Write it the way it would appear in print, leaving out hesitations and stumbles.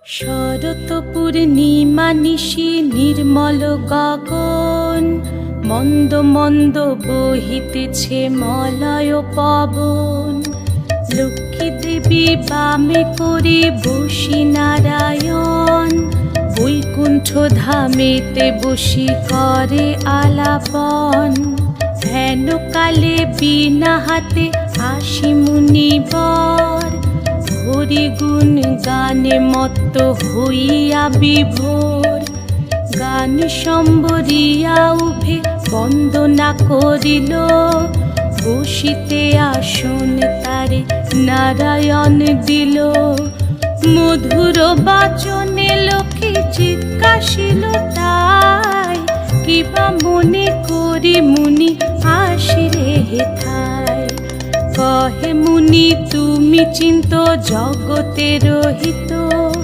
শরৎ পূর্ণিমা নিশি নির্মল গগন, মন্দ মন্দ বহিতেছে মলয় পবন। লক্ষ্মী দেবী বামে করে বসি নারায়ণ, বৈকুণ্ঠ ধামেতে বসি করে আলাপন। হেন কালে বিনা হাতে আসি মুনিবর, হরি গুণ গানে মত্ত হইয়া বিভোর। গান সম্বরিয়া উভে বন্দনা করিল, বসিতে আসন তারে নারায়ণ দিল। মধুর বাচনে লোকে জিজ্ঞাসিল তাই, কিবা মনে করি মুনি আসিরে হেথায়। কহে মুনি তুমি চিন্ত জগতের হিত,